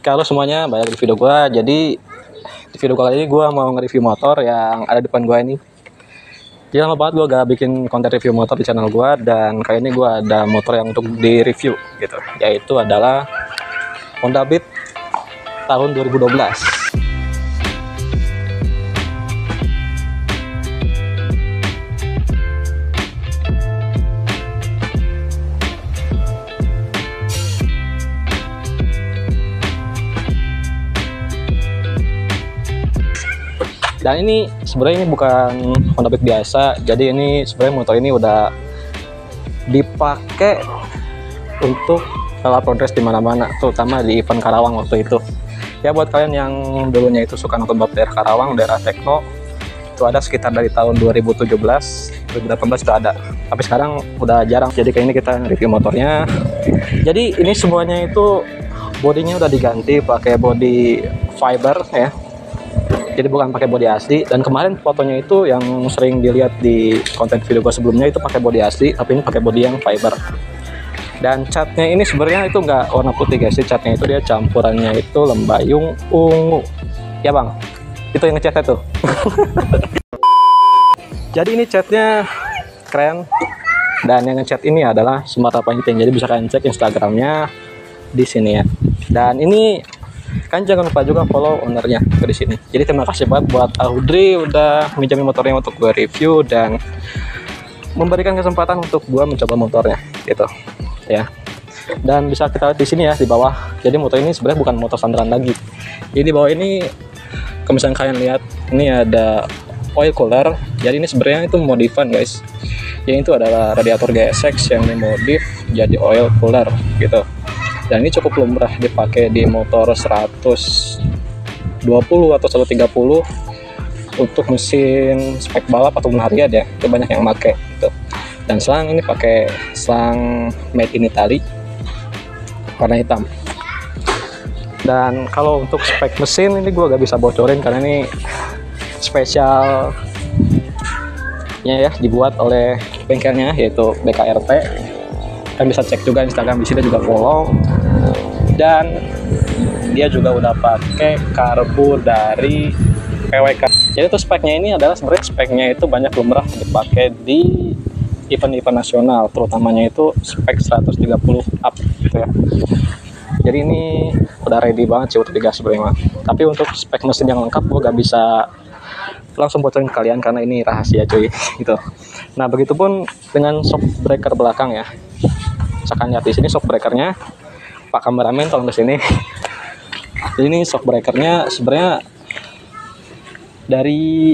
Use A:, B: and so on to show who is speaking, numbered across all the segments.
A: Kalau semuanya balik di video gua. Jadi di video kali ini gua mau nge-review motor yang ada depan gua ini. Jadi lama banget gua gak bikin konten review motor di channel gua, dan kali ini gua ada motor yang untuk di-review gitu. Yaitu adalah Honda Beat tahun 2012. Dan ini sebenarnya ini bukan Honda Beat biasa, jadi ini sebenarnya motor ini udah dipakai untuk balap road race di mana-mana, terutama di event Karawang waktu itu. Ya buat kalian yang dulunya itu suka nonton balap daerah Karawang, daerah Tekno, itu ada sekitar dari tahun 2017, 2018 itu ada. Tapi sekarang udah jarang. Jadi kayak ini kita review motornya. Jadi ini semuanya itu bodinya udah diganti pakai body fiber ya. Jadi bukan pakai bodi asli, dan kemarin fotonya itu yang sering dilihat di konten video gua sebelumnya itu pakai bodi asli, tapi ini pakai bodi yang fiber. Dan catnya ini sebenarnya itu nggak warna putih guys, catnya itu dia campurannya itu lembayung ungu. Ya bang, itu yang ngecatnya tuh. Jadi ini catnya keren, dan yang ngecat ini adalah Smart Painting. Jadi bisa kalian cek Instagramnya di sini ya. Dan ini kan jangan lupa juga follow ownernya di sini. Jadi terima kasih banget buat Audrey udah minjamin motornya untuk gue review dan memberikan kesempatan untuk gue mencoba motornya gitu ya. Dan bisa kita lihat di sini ya di bawah. Jadi motor ini sebenarnya bukan motor sandaran lagi. Jadi di bawah ini kalau misalnya kalian lihat ini ada oil cooler. Jadi ini sebenarnya itu modifan guys. Yang itu adalah radiator GSX yang dimodif jadi oil cooler gitu. Dan ini cukup lumrah dipakai di motor 120 atau 130 untuk mesin spek balap ataupun harian ya, itu banyak yang pakai gitu. Dan selang ini pakai selang made in Italy warna hitam. Dan kalau untuk spek mesin ini gue gak bisa bocorin karena ini spesial ya dibuat oleh bengkelnya yaitu BKRT. Kalian bisa cek juga Instagram di sini juga follow. Dan dia juga udah pakai karbu dari PWK. Jadi itu speknya ini adalah sebenarnya speknya itu banyak lumrah dipakai di event-event nasional, terutamanya itu spek 130 up gitu ya. Jadi ini udah ready banget sih untuk digas sebenarnya. Tapi untuk spek mesin yang lengkap gue gak bisa langsung bocorin ke kalian karena ini rahasia cuy gitu. Nah begitupun dengan shock breaker belakang ya. Misalkan lihat di sini shock breakernya, Pak kameramen tolong ke sini. Jadi ini shock breakernya sebenarnya dari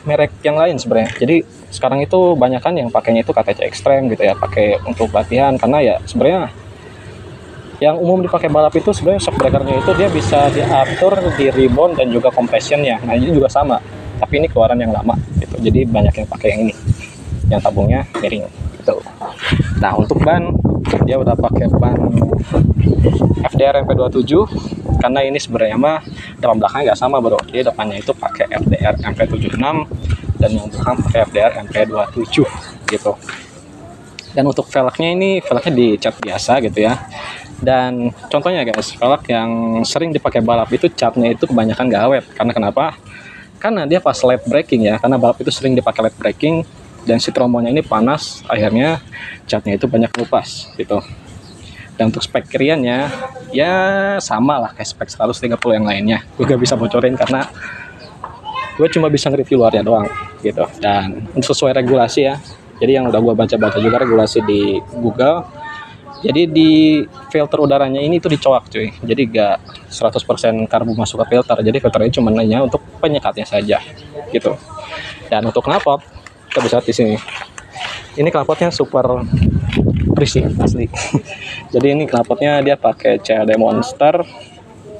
A: merek yang lain sebenarnya. Jadi sekarang itu banyak kan yang pakainya itu KTC Extreme gitu ya, pakai untuk latihan karena ya sebenarnya yang umum dipakai balap itu sebenarnya shock breakernya itu dia bisa diatur di rebound dan juga compressionnya. Nah ini juga sama, tapi ini keluaran yang lama gitu. Jadi banyak yang pakai yang ini, yang tabungnya miring gitu. Nah untuk ban dia udah pakai ban FDR MP27 karena ini sebenarnya mah depan belakangnya nggak sama bro. Jadi depannya itu pakai FDR MP76 dan yang belakang pakai FDR MP27 gitu. Dan untuk velgnya ini velgnya dicat biasa gitu ya. Dan contohnya guys, velg yang sering dipakai balap itu catnya itu kebanyakan gak awet. Karena kenapa? Karena dia pas late braking ya. Karena balap itu sering dipakai late braking dan si trombonya ini panas, akhirnya catnya itu banyak lupas gitu. Dan untuk spek kiriannya ya sama lah kayak spek 130 yang lainnya. Gue gak bisa bocorin karena gue cuma bisa nge-review luarnya doang gitu. Dan untuk sesuai regulasi ya, jadi yang udah gue baca-baca juga regulasi di Google, jadi di filter udaranya ini tuh dicoak cuy. Jadi gak 100% karbu masuk ke filter. Jadi filternya cuma hanya untuk penyekatnya saja gitu. Dan untuk knalpot kita bisa lihat di sini. Ini knalpotnya super bersih asli. Jadi ini knalpotnya dia pakai CLD Monster.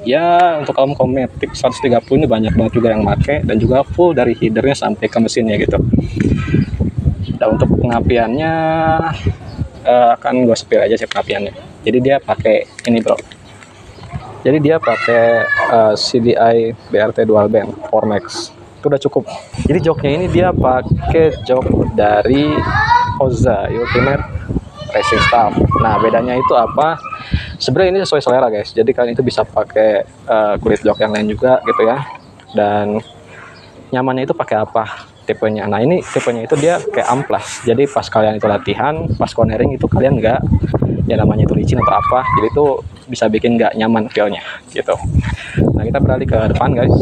A: Ya untuk kaum matic 130 ini banyak banget juga yang pakai, dan juga full dari headernya sampai ke mesinnya gitu. Dan untuk pengapiannya akan gue spill aja sih pengapiannya. Jadi dia pakai ini bro. Jadi dia pakai CDI BRT Dual Band 4Max. Itu udah cukup. Jadi joknya ini dia pakai jok dari Hoza Ultimate Racing Staff. Nah bedanya itu apa? sebenarnya ini sesuai selera guys, jadi kalian itu bisa pakai kulit jok yang lain juga gitu ya. Dan nyamannya itu pakai apa tipenya. Nah ini tipenya itu dia kayak amplas, jadi pas kalian itu latihan, pas cornering itu kalian nggak, ya namanya itu licin atau apa, jadi itu bisa bikin nggak nyaman feelnya gitu. Nah kita beralih ke depan guys.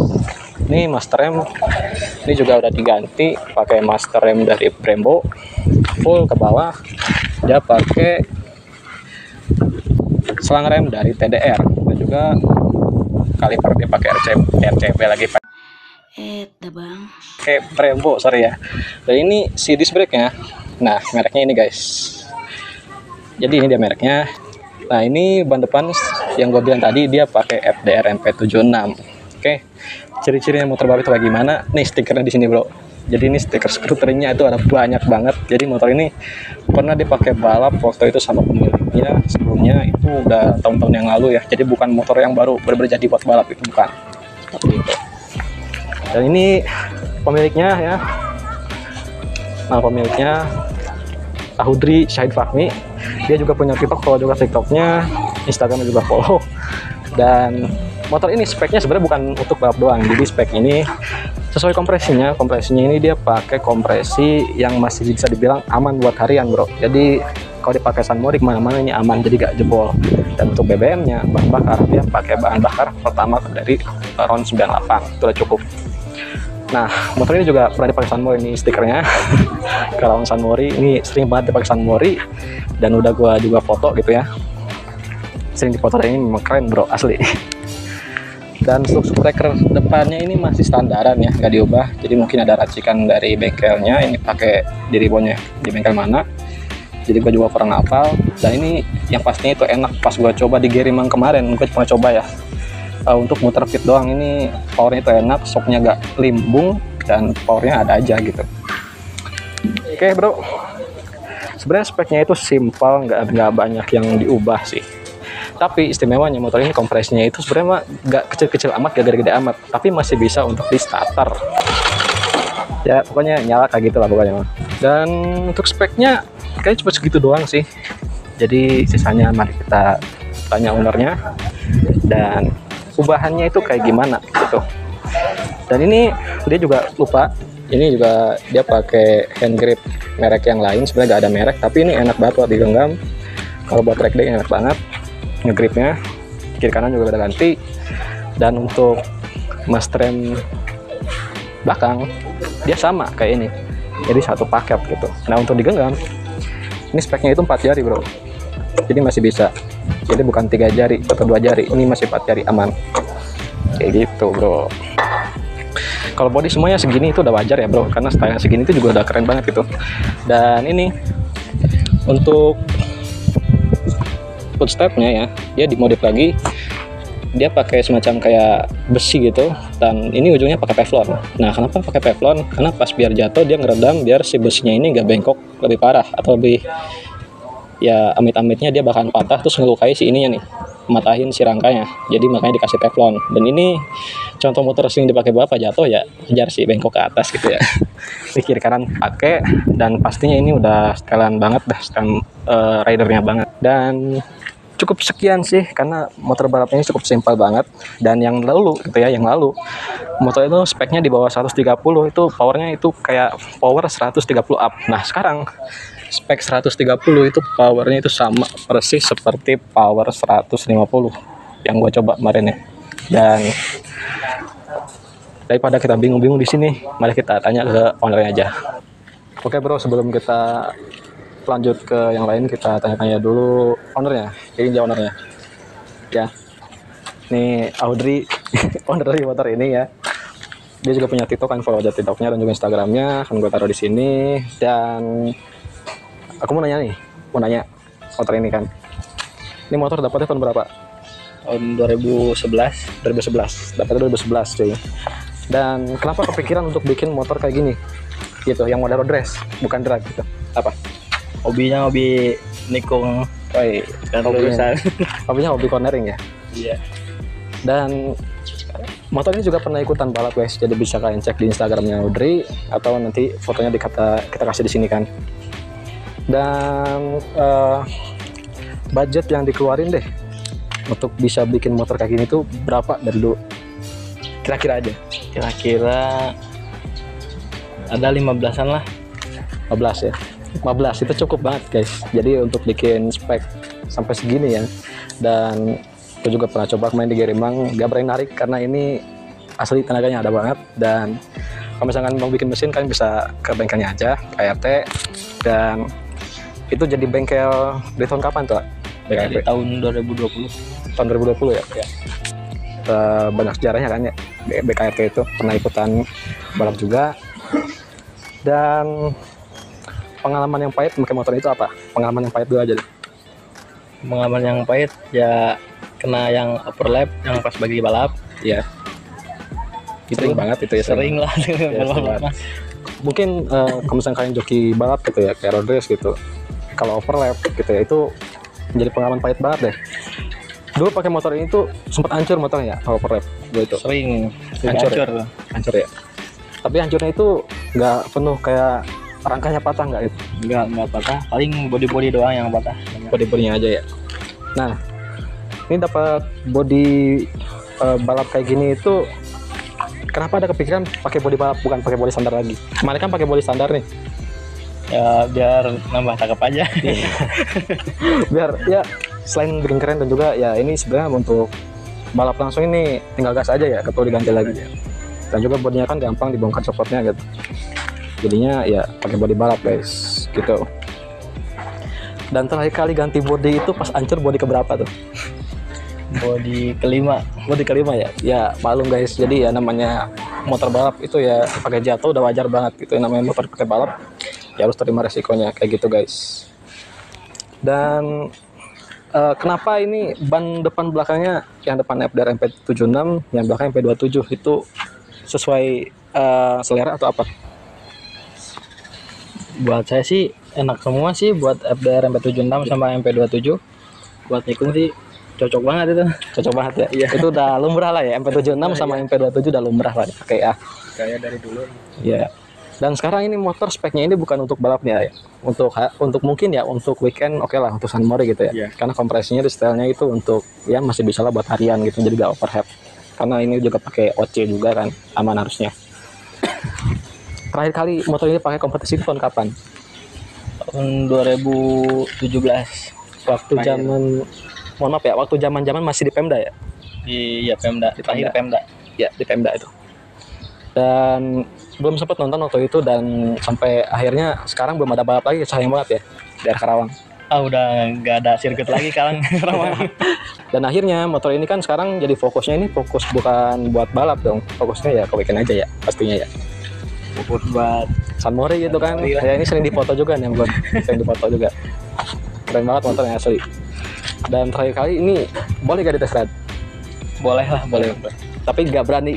A: Ini master rem, ini juga udah diganti pakai master rem dari Brembo, full ke bawah. Dia pakai selang rem dari TDR, dan juga kaliper dia pakai RCB lagi
B: Bang.
A: Kayak Brembo, sorry ya. Dan ini si disc brake-nya. Nah, mereknya ini guys. Jadi ini dia mereknya. Nah, ini ban depan yang gue bilang tadi dia pakai FDR MP76. Oke. Ciri-cirinya motor balap itu bagaimana? Nih stikernya di sini, Bro. Jadi ini stiker skuternya itu ada banyak banget. Jadi motor ini pernah dipakai balap waktu itu sama pemiliknya. Sebelumnya itu udah tahun-tahun yang lalu ya. Jadi bukan motor yang baru benar-benar jadi buat balap, itu bukan. Seperti itu. Dan ini pemiliknya ya. Nah, pemiliknya Ahudri Syahid Fahmi. Dia juga punya TikTok, follow juga TikToknya, Instagramnya juga follow. Dan motor ini speknya sebenarnya bukan untuk balap doang. Jadi spek ini sesuai kompresinya. Kompresinya ini dia pakai kompresi yang masih bisa dibilang aman buat harian, bro. Jadi kalau dipakai sunmori kemana-mana ini aman, jadi gak jebol. Dan untuk BBM-nya, bahan bakar, dia pakai bahan bakar pertama dari RON 98, itu udah cukup. Nah, motor ini juga pernah dipakai sunmori, ini stikernya. Kalau sunmori ini sering banget dipakai sunmori, dan udah gua juga foto gitu ya. Sering dipoto, ini memang keren bro, asli. Dan untuk breaker depannya ini masih standaran ya, nggak diubah. Jadi mungkin ada racikan dari bengkelnya, ini pakai di ribbonnya di bengkel mana. Jadi gua juga kurang hafal. Dan ini yang pastinya itu enak, pas gua coba di Gerimang kemarin, gua pernah coba ya. Untuk muter fit doang, ini powernya itu enak, shocknya gak limbung, dan powernya ada aja gitu. Oke bro, sebenarnya speknya itu simpel, nggak banyak yang diubah sih. Tapi istimewanya motor ini kompresinya itu sebenarnya nggak kecil-kecil amat, gak gede-gede amat, tapi masih bisa untuk di starter. Ya pokoknya nyala kayak gitu lah pokoknya. Dan untuk speknya kayaknya cuma segitu doang sih. Jadi sisanya mari kita tanya ownernya dan ubahannya itu kayak gimana gitu. Dan ini dia juga lupa, ini juga dia pakai hand grip merek yang lain, sebenarnya gak ada merek, tapi ini enak banget buat digenggam. Kalau buat track day enak banget ngegripnya, kiri kanan juga udah ganti. Dan untuk master rem belakang dia sama kayak ini, jadi satu paket gitu. Nah untuk digenggam ini speknya itu 4 jari bro, jadi masih bisa. Jadi bukan 3 jari atau 2 jari, ini masih 4 jari aman kayak gitu bro. Kalau body semuanya segini itu udah wajar ya bro, karena style segini itu juga udah keren banget gitu. Dan ini untuk footstepnya ya, dia dimodif lagi, dia pakai semacam kayak besi gitu, dan ini ujungnya pakai teflon. Nah kenapa pakai teflon? Karena pas biar jatuh dia ngeredam, biar si besinya ini nggak bengkok lebih parah, atau lebih ya amit-amitnya dia bakalan patah terus ngelukai si ininya nih, matahin si rangkanya. Jadi makanya dikasih teflon. Dan ini contoh motor sering dipakai bapak jatuh ya kejar si bengkok ke atas gitu ya. Di kiri kanan pakai, dan pastinya ini udah setelan banget dah, setelan ridernya banget. Dan cukup sekian sih, karena motor balap ini cukup simpel banget. Dan yang lalu gitu ya, yang lalu motor itu speknya di bawah 130, itu powernya itu kayak power 130 up. Nah sekarang spek 130 itu powernya itu sama persis seperti power 150 yang gue coba kemarin ya. Dan daripada kita bingung-bingung di sini, mari kita tanya ke ownernya aja. Oke bro, sebelum kita lanjut ke yang lain, kita tanya-tanya dulu ownernya. Ini dia ownernya ya, nih Audrey owner dari motor ini ya. Dia juga punya TikTok, kan follow aja TikToknya dan juga Instagramnya, kan gue taruh di sini. Dan aku mau nanya motor ini kan, ini motor dapatnya tahun berapa?
C: Tahun 2011
A: Dapatnya 2011 cuy. Dan kenapa kepikiran untuk bikin motor kayak gini gitu, yang model road race bukan drag gitu? Apa
C: hobinya? Hobi nikung dan lulusan.
A: Hobinya hobi cornering ya.
C: Iya.
A: Dan motor ini juga pernah ikutan balap guys, jadi bisa kalian cek di Instagramnya Audrey, atau nanti fotonya kita kasih di sini kan. Dan budget yang dikeluarin deh untuk bisa bikin motor kayak gini tuh berapa dari dulu? Kira-kira aja.
C: Kira-kira ada 15-an lah.
A: 15 ya. 15 itu cukup banget guys. Jadi untuk bikin spek sampai segini ya. Dan aku juga pernah coba main di Gerimang, gak berani narik karena ini asli tenaganya ada banget. Dan kalau misalkan mau bikin mesin kan bisa ke bengkelnya aja, KRT. Dan itu jadi bengkel dari tahun kapan tuh?
C: Dari tahun 2020.
A: Tahun 2020 ya? Ya. Banyak sejarahnya kan ya, BKRT itu pernah ikutan balap juga. Dan pengalaman yang pahit pakai motor itu apa? Pengalaman yang pahit dulu aja deh.
C: Pengalaman yang pahit ya kena yang overlap yang pas bagi balap.
A: Iya. Sering banget itu ya.
C: Sering lah.
A: Ya,
C: balap.
A: Mungkin kalau misalnya kalian joki balap gitu ya, kayak road race gitu, kalau overlap gitu ya, itu menjadi pengalaman pahit banget deh. Dulu pakai motor ini tuh sempat hancur motornya ya, kalau overlap gue itu.
C: Sering
A: Hancur. Hancur ya. Tapi hancurnya itu nggak penuh, kayak rangkanya patah nggak itu?
C: Nggak patah, paling body doang yang patah.
A: Body-bodinya aja ya. Nah, ini dapat body balap kayak gini itu kenapa ada kepikiran pakai body balap bukan pakai body standar lagi? Kemarin kan pakai body standar nih.
C: Ya biar nambah cakep aja.
A: Biar ya selain bikin keren dan juga ya ini sebenarnya untuk balap langsung ini tinggal gas aja ya, perlu diganti lagi. Dan juga bodinya kan gampang dibongkar copotnya gitu. Jadinya ya pakai body balap guys, gitu. Dan terakhir kali ganti body itu pas hancur body keberapa tuh?
C: Body kelima.
A: Body kelima ya? Ya malum guys, jadi ya namanya motor balap itu ya pakai jatuh udah wajar banget gitu. Namanya motor pakai balap ya harus terima resikonya kayak gitu guys. Dan kenapa ini ban depan belakangnya yang depan FDR MP76, yang belakang MP27 itu sesuai selera atau apa?
C: Buat saya sih enak semua sih, buat FDR MP76 sama MP27. Buat nikung sih cocok banget itu.
A: Cocok banget ya. Iya. Itu udah lumrah lah ya, MP76 sama MP27 udah lumrah lah pakai ya.
C: Kayak dari dulu.
A: Iya. Dan sekarang ini motor speknya ini bukan untuk balapnya ya. Untuk mungkin ya untuk weekend oke lah untuk San Mori gitu ya.
C: Iya.
A: Karena kompresinya di stylenya itu untuk ya masih bisa lah buat harian gitu, jadi gak overhead. Karena ini juga pakai OC juga kan, aman harusnya. Terakhir kali motor ini pakai kompetisi itu tahun kapan?
C: Tahun 2017.
A: Waktu zaman, mohon maaf ya, waktu zaman masih di Pemda ya?
C: Iya Pemda, terakhir Pemda.
A: Ya di Pemda itu. Dan belum sempat nonton waktu itu, dan sampai akhirnya sekarang belum ada balap lagi, sayang banget ya di daerah Karawang.
C: Udah nggak ada sirkuit lagi Karawang.
A: Dan akhirnya motor ini kan sekarang jadi fokusnya ini fokus bukan buat balap dong, fokusnya ya ke weekend aja ya pastinya ya.
C: Fokus buat
A: San Mori gitu kan. Ya ini sering difoto juga nih, gue sering difoto juga. Keren banget motornya asli. Dan terakhir kali ini boleh gak dites ride?
C: boleh lah, boleh.
A: Tapi gak berani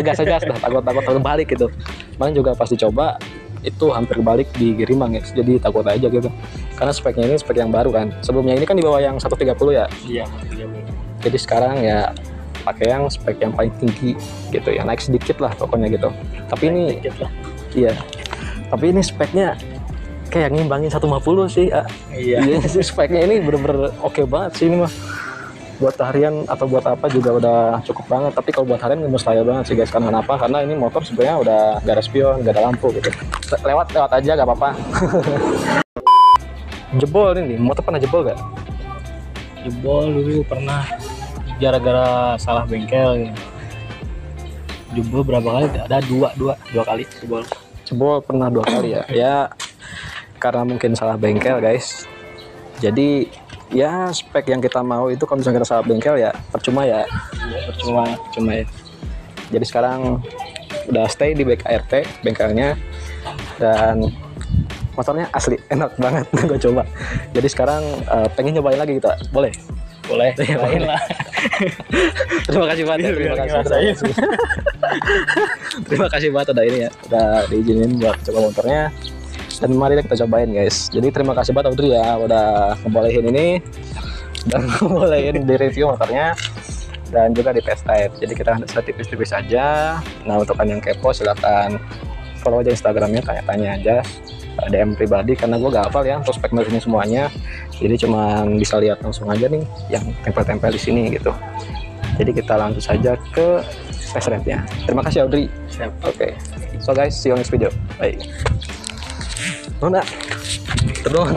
A: gas dah, takut terbalik gitu. Kemarin juga pas dicoba itu hampir balik di Gerimang ya, jadi takut aja gitu. Karena speknya ini spek yang baru kan. Sebelumnya ini kan di bawah yang 130 ya.
C: Iya,
A: Jadi sekarang ya pakai yang spek yang paling tinggi gitu ya, naik sedikit lah pokoknya gitu. Tapi ini iya. Tapi ini speknya kayak ngimbangin 150 sih. Iya sih, speknya ini bener-bener oke banget sih ini mah. Buat harian atau buat apa juga udah cukup banget. Tapi kalau buat harian mustahil banget sih guys. Kenapa? Karena ini motor sebenarnya udah gak ada spion, gak ada lampu gitu. Lewat aja gak apa-apa. Jebol ini, motor pernah jebol gak?
C: Jebol dulu pernah gara-gara salah bengkel. Jebol berapa kali? Ada dua kali jebol.
A: Jebol pernah 2 kali ya. Ya karena mungkin salah bengkel guys. Jadi ya spek yang kita mau itu kalau misalnya kita salah bengkel ya percuma ya. Percuma ya. Jadi sekarang udah stay di BKRT bengkelnya, dan motornya asli enak banget. Gue coba. Jadi sekarang pengen nyobain lagi kita. Boleh
C: Lain lah.
A: Terima kasih banget. Terima kasih banget udah ini ya, udah diizinin buat coba motornya. Dan mari kita cobain guys. Jadi terima kasih banget Audrey ya udah ngebolehin ini dan ngebolehin di review motornya dan juga di test drive. Jadi kita bisa tipis-tipis aja. Nah untuk kalian yang kepo silahkan follow aja Instagramnya, tanya-tanya aja DM pribadi karena gue gak hafal ya prospek mesinnya semuanya. Jadi cuman bisa lihat langsung aja nih yang tempel-tempel di sini gitu. Jadi kita langsung saja ke test ride-nya. Terima kasih Audrey. Oke. So guys, see you on next video. Bye. Mana? Terus.